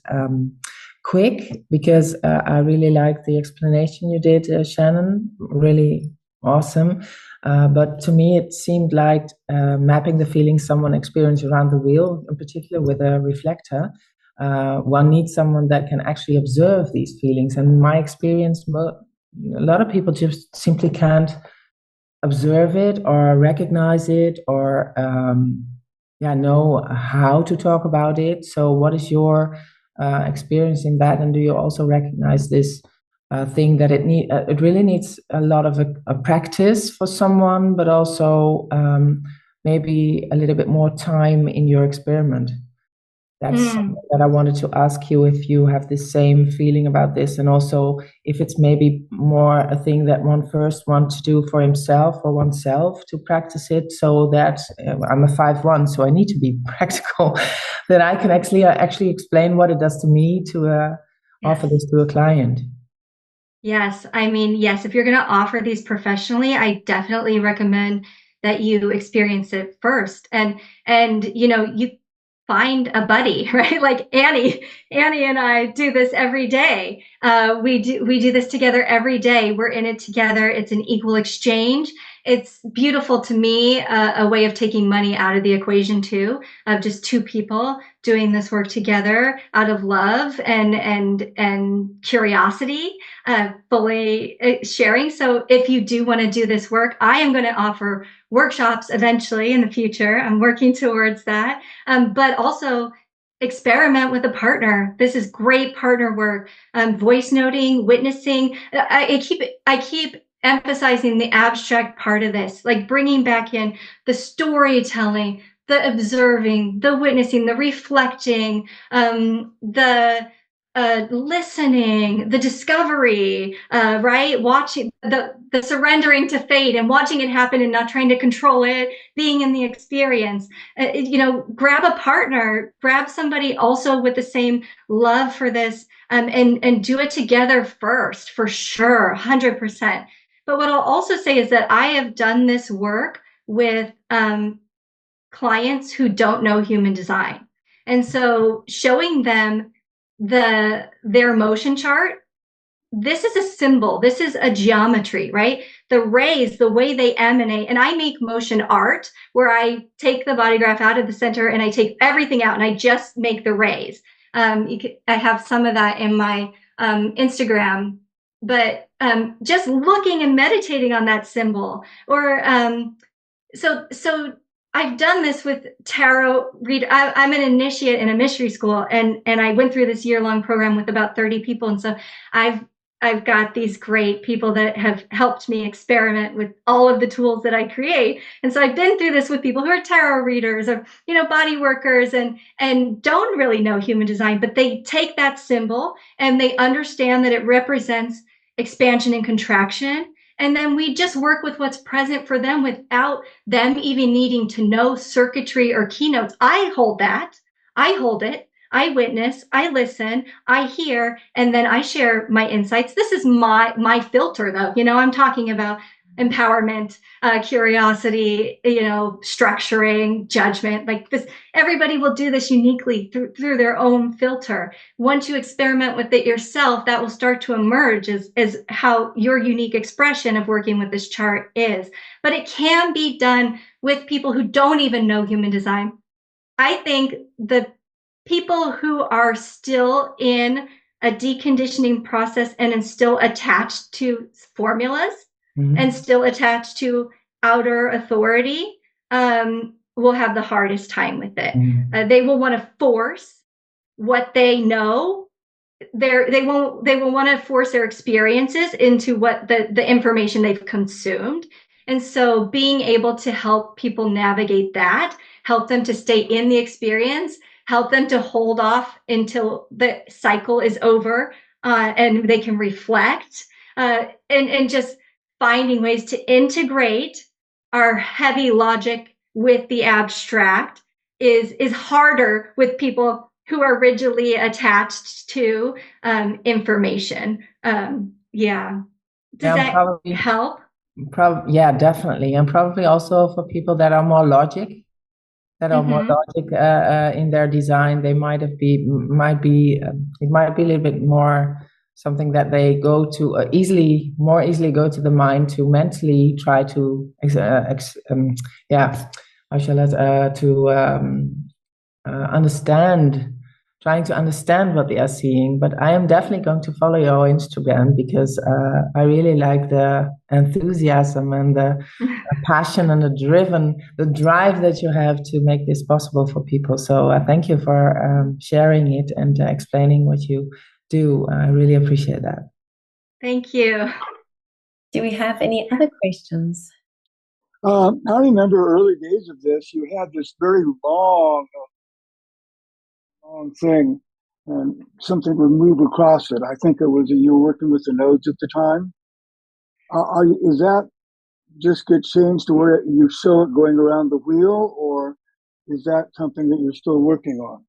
quick, because I really liked the explanation you did, Shannon. Really awesome. But to me, it seemed like mapping the feelings someone experienced around the wheel, in particular with a reflector. One needs someone that can actually observe these feelings. And in my experience, a lot of people just simply can't observe it or recognize it, or know how to talk about it. So what is your experience in that? And do you also recognize this thing that it really needs a lot of a practice for someone, but also maybe a little bit more time in your experiment? That's that I wanted to ask you, if you have the same feeling about this, and also if it's maybe more a thing that one first wants to do for himself or oneself to practice it, so that I'm a 5-1, so I need to be practical, that I can actually explain what it does to me to offer this to a client. Yes, I mean, yes, if you're going to offer these professionally, I definitely recommend that you experience it first. And you find a buddy, right? Like Annie and I do this every day. We do this together every day. We're in it together. It's an equal exchange. It's beautiful to me, a way of taking money out of the equation too, of just two people doing this work together out of love and curiosity, fully sharing. So if you do want to do this work, I am going to offer workshops eventually in the future. I'm working towards that. But also experiment with a partner. This is great partner work. Voice noting, witnessing. I keep emphasizing the abstract part of this, like bringing back in the storytelling, the observing, the witnessing, the reflecting, the listening, the discovery, right? Watching the surrendering to fate and watching it happen and not trying to control it, being in the experience. Grab a partner, grab somebody also with the same love for this, and do it together first, for sure, 100%. But what I'll also say is that I have done this work with clients who don't know human design. And so showing them their motion chart, this is a symbol, this is a geometry, right? the rays, the way they emanate. And I make motion art where I take the body graph out of the center and I take everything out and I just make the rays. I have some of that in my Instagram, but just looking and meditating on that symbol, or so I've done this with tarot read. I'm an initiate in a mystery school, and I went through this year-long program with about 30 people, and so I've got these great people that have helped me experiment with all of the tools that I create. And so I've been through this with people who are tarot readers or, body workers and don't really know human design, but they take that symbol and they understand that it represents expansion and contraction. And then we just work with what's present for them without them even needing to know circuitry or keynotes. I hold that. I hold it. I witness, I listen, I hear, and then I share my insights. This is my filter, though. I'm talking about empowerment, curiosity, structuring, judgment. Like this, everybody will do this uniquely through their own filter. Once you experiment with it yourself, that will start to emerge as how your unique expression of working with this chart is. But it can be done with people who don't even know human design. I think the people who are still in a deconditioning process and still attached to formulas and still attached to outer authority will have the hardest time with it. They will want to force what they know. They will want to force their experiences into what the information they've consumed. And so being able to help people navigate that, help them to stay in the experience, help them to hold off until the cycle is over and they can reflect, and just finding ways to integrate our heavy logic with the abstract is harder with people who are rigidly attached to information. Yeah. Does that help? Yeah, definitely. And probably also for people that are more logic, in their design, they might be it might be a little bit more something that they go to more easily go to the mind to mentally try to trying to understand what they are seeing. But I am definitely going to follow your Instagram because I really like the enthusiasm and the passion and the drive that you have to make this possible for people. So thank you for sharing it and explaining what you do. I really appreciate that. Thank you. Do we have any other questions? I remember early days of this, you had this very long thing and something would move across it. I think it was you were working with the nodes at the time. Is that just get changed to where you show it going around the wheel, or is that something that you're still working on?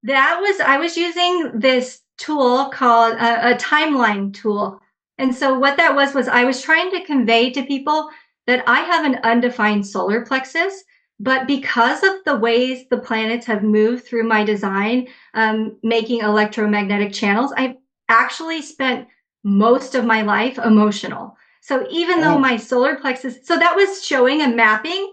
I was using this tool called a timeline tool. And so what that was I was trying to convey to people that I have an undefined solar plexus, but because of the ways the planets have moved through my design, making electromagnetic channels, I've actually spent most of my life emotional. So even though my solar plexus, so that was showing a mapping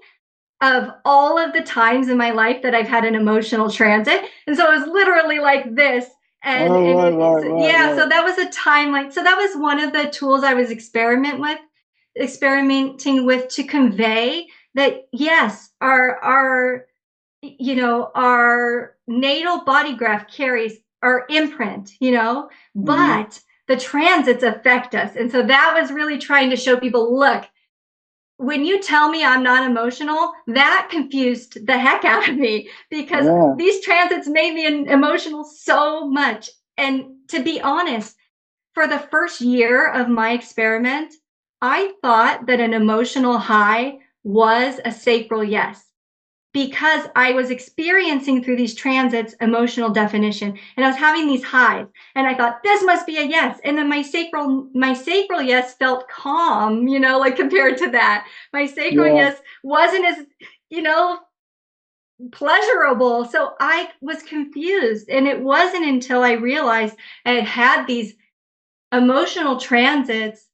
of all of the times in my life that I've had an emotional transit. And so it was literally like this. And, so that was a timeline. So that was one of the tools I was experimenting with to convey that, yes, our natal body graph carries our imprint, but the transits affect us. And so that was really trying to show people, look, when you tell me I'm not emotional, that confused the heck out of me because these transits made me emotional so much. And to be honest, for the first year of my experiment, I thought that an emotional high was a sacral yes, because I was experiencing through these transits emotional definition, and I was having these highs, and I thought this must be a yes. And then my sacral yes felt calm, like compared to that. My sacral yes wasn't as, pleasurable. So I was confused, and it wasn't until I realized I had these emotional transits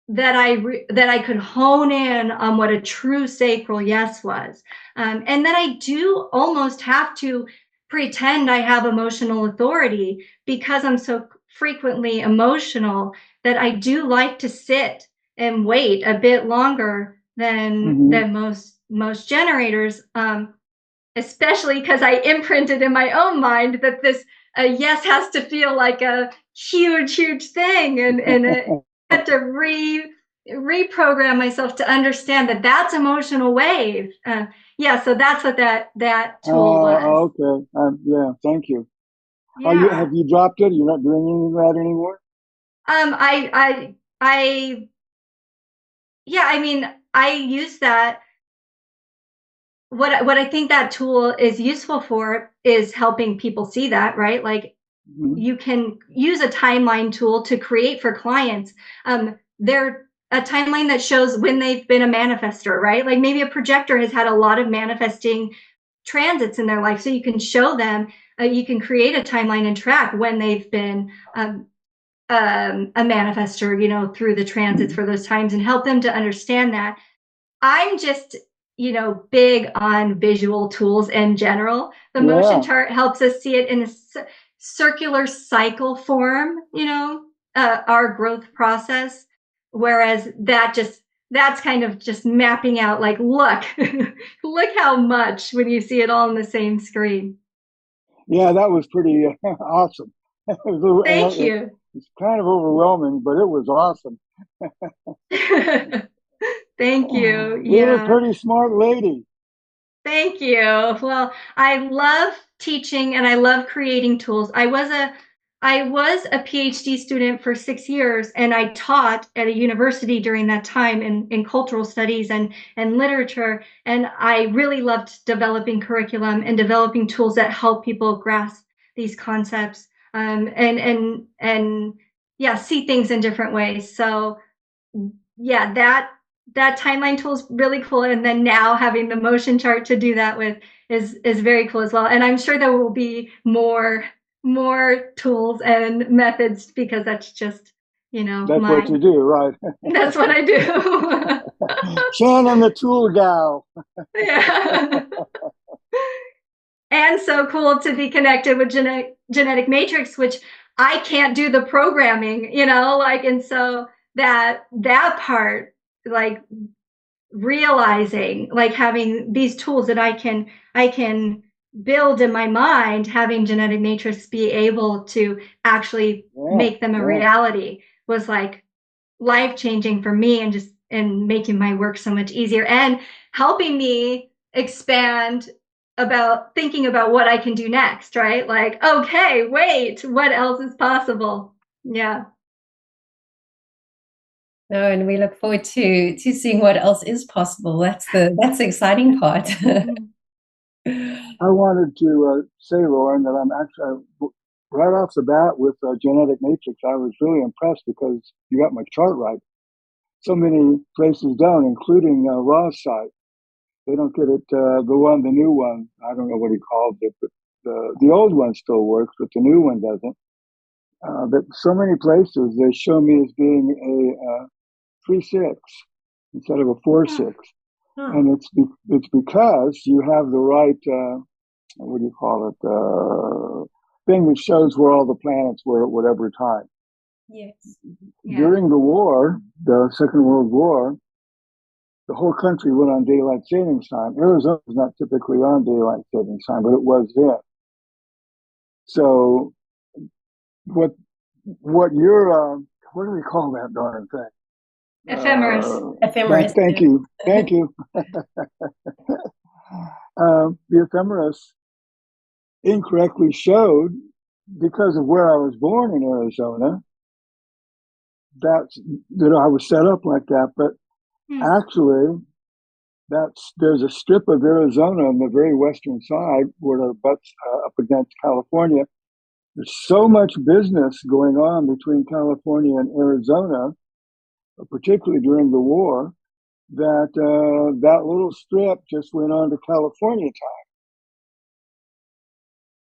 that I could hone in on what a true sacral yes was. And then I do almost have to pretend I have emotional authority because I'm so frequently emotional, that I do like to sit and wait a bit longer than most generators, especially because I imprinted in my own mind that this yes has to feel like a huge thing, and I had to reprogram myself to understand that that's emotional wave. Yeah, so that's what that tool was. Okay. Yeah, thank you. Yeah. Have you dropped it? You're not doing any of that anymore? I yeah, I mean, I use that. What I think that tool is useful for is helping people see that, right? Like, you can use a timeline tool to create for clients. They're a timeline that shows when they've been a manifester, right? Like maybe a projector has had a lot of manifesting transits in their life. So you can show them, you can create a timeline and track when they've been a manifester, through the transits for those times, and help them to understand that. I'm just, big on visual tools in general. The motion chart helps us see it in a circular cycle form, our growth process. Whereas that's kind of just mapping out, like, look, look how much, when you see it all on the same screen. Yeah, that was pretty awesome. Thank you. It's kind of overwhelming, but it was awesome. Thank you. You're a Yeah. pretty smart lady. Thank you. Well, I love teaching and I love creating tools. I was a PhD student for 6 years, and I taught at a university during that time in cultural studies and literature. And I really loved developing curriculum and developing tools that help people grasp these concepts, and yeah, see things in different ways. So yeah, that timeline tool is really cool. And then now having the motion chart to do that with is very cool as well. And I'm sure there will be more tools and methods, because that's just, That's what you do, right? that's what I do. Shannon the tool gal. Yeah. And so cool to be connected with genetic matrix, which I can't do the programming, and so that part, like, realizing, like, having these tools that I can build in my mind, having genetic matrix be able to actually make them a reality, was like life changing for me, and making my work so much easier, and helping me expand about thinking about what I can do next, right? Like, okay, wait, what else is possible? Yeah. No, and we look forward to seeing what else is possible. That's the exciting part. I wanted to say, Lauren, that I'm actually right off the bat with genetic matrix. I was really impressed because you got my chart right. So many places don't, including Raw's site. They don't get it. The new one. I don't know what he called it, but the old one still works, but the new one doesn't. But so many places they show me as being a 3-6 instead of a 4-6, and it's because you have the right what do you call it, thing that shows where all the planets were at whatever time. Yes. Yeah. During the war, the Second World War, the whole country went on daylight savings time. Arizona is not typically on daylight savings time, but it was then. So what you're what do we call that darn thing? Ephemeris. Ephemeris. Thank you. The ephemeris incorrectly showed, because of where I was born in Arizona, that I was set up like that. But actually, there's a strip of Arizona on the very western side where it butts up against California. There's so much business going on between California and Arizona, particularly during the war, that that little strip just went on to California time.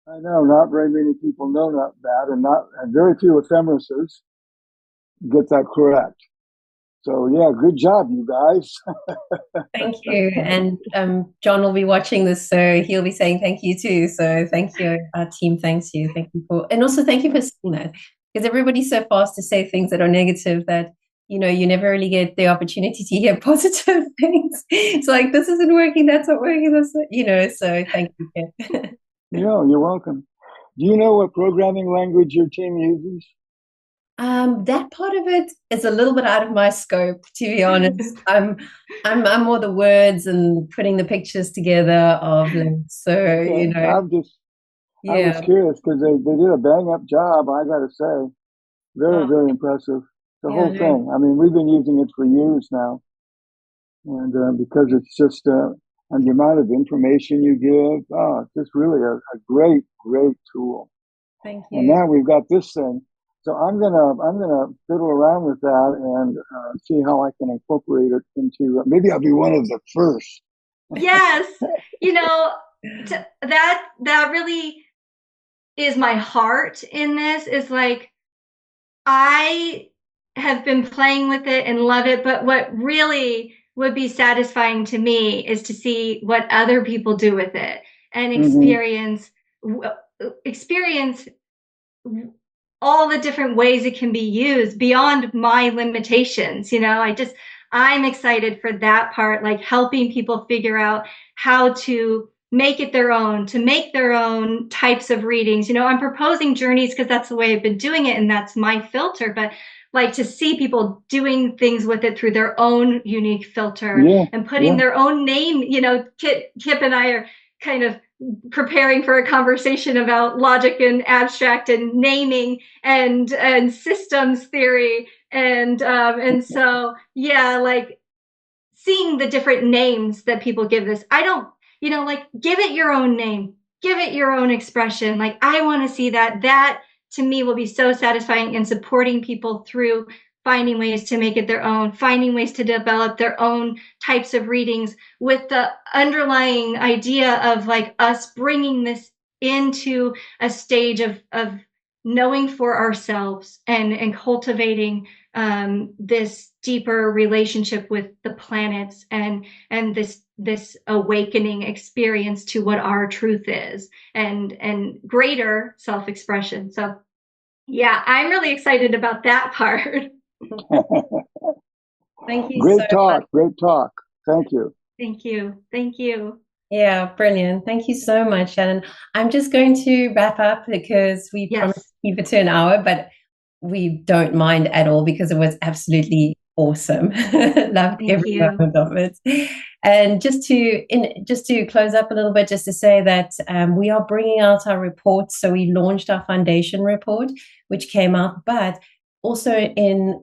I know not very many people know that, and very few ephemerises get that correct. So yeah, good job, you guys. Thank you. And John will be watching this, so he'll be saying thank you too. So thank you. Our team thanks you. Thank you for, and also thank you for saying that, because everybody's so fast to say things that are negative that, you know, you never really get the opportunity to hear positive things. It's like, this isn't working, that's not working, that's not, you know, so thank you. Yeah, you're welcome. Do you know what programming language your team uses? That part of it is a little bit out of my scope, to be honest. I'm more the words and putting the pictures together of links. So, Okay, you know, I was yeah, curious because they did a bang up job. I got to say, very, oh, very impressive. The yeah, whole no, thing. I mean, we've been using it for years now, and because it's just and the amount of information you give, it's just really a great, great tool. thank And you. now we've got this thing. So I'm gonna fiddle around with that and see how I can incorporate it into. Maybe I'll be one of the first. Yes, you know, that really is my heart in this. Is like, I have been playing with it and love it, but what really would be satisfying to me is to see what other people do with it and Mm-hmm. experience all the different ways it can be used beyond my limitations. I'm excited for that part, like helping people figure out how to make it their own, to make their own types of readings. I'm proposing journeys because that's the way I've been doing it and that's my filter, but like to see people doing things with it through their own unique filter Yeah, and putting yeah. their own name. Kip and I are kind of preparing for a conversation about logic and abstract and naming and systems theory and so yeah, like seeing the different names that people give this. I don't, like, give it your own name, give it your own expression. Like, I want to see that to me will be so satisfying in supporting people through finding ways to make it their own, finding ways to develop their own types of readings with the underlying idea of like us bringing this into a stage of knowing for ourselves and cultivating this deeper relationship with the planets and this awakening experience to what our truth is and greater self-expression. So yeah, I'm really excited about that part. Thank you so Great much. talk. Great talk. Thank you. Thank you. Thank you. Yeah, brilliant. Thank you so much, Shannon. I'm just going to wrap up because we promised Yes. to keep it to an hour, but we don't mind at all because it was absolutely awesome. Loved Thank every you. moment of it. And just to close up a little bit, just to say that we are bringing out our reports. So we launched our foundation report, which came out, but also in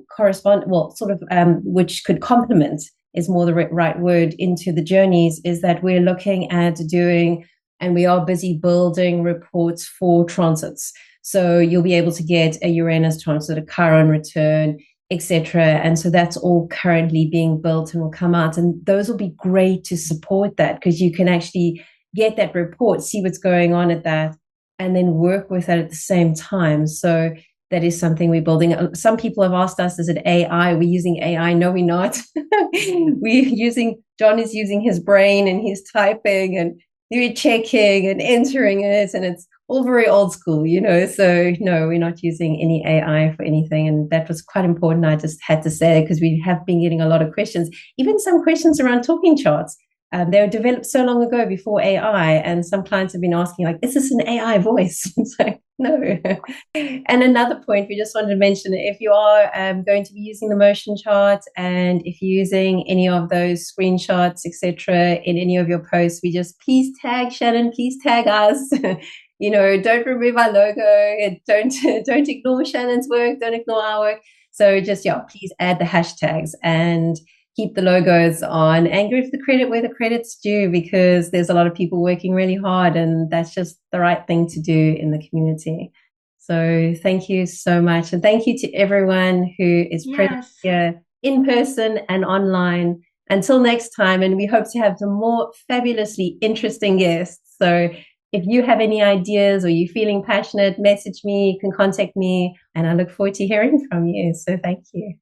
which could complement is more the right word into the journeys, is that we're looking at doing, and we are busy building reports for transits. So you'll be able to get a Uranus transit, a Chiron return, etc. And so that's all currently being built and will come out. And those will be great to support that, because you can actually get that report, see what's going on at that, and then work with that at the same time. So that is something we're building. Some people have asked us, is it AI? Are we using AI? No, we're not. John is using his brain and he's typing and we're checking and entering it, and it's all very old school, So no, we're not using any AI for anything. And that was quite important. I just had to say, because we have been getting a lot of questions, even some questions around talking charts. They were developed so long ago before AI, and some clients have been asking, like, is this an AI voice? It's like, no. And another point we just wanted to mention, if you are going to be using the motion chart, and if you're using any of those screenshots, etc., in any of your posts, we just please tag Shannon, please tag us. Don't remove our logo, don't ignore Shannon's work, don't ignore our work. So just, please add the hashtags and keep the logos on and give the credit where the credit's due, because there's a lot of people working really hard, and that's just the right thing to do in the community. So thank you so much. And thank you to everyone who is present here in person and online. Until next time, and we hope to have some more fabulously interesting guests. So if you have any ideas or you're feeling passionate, message me, you can contact me, and I look forward to hearing from you. So thank you.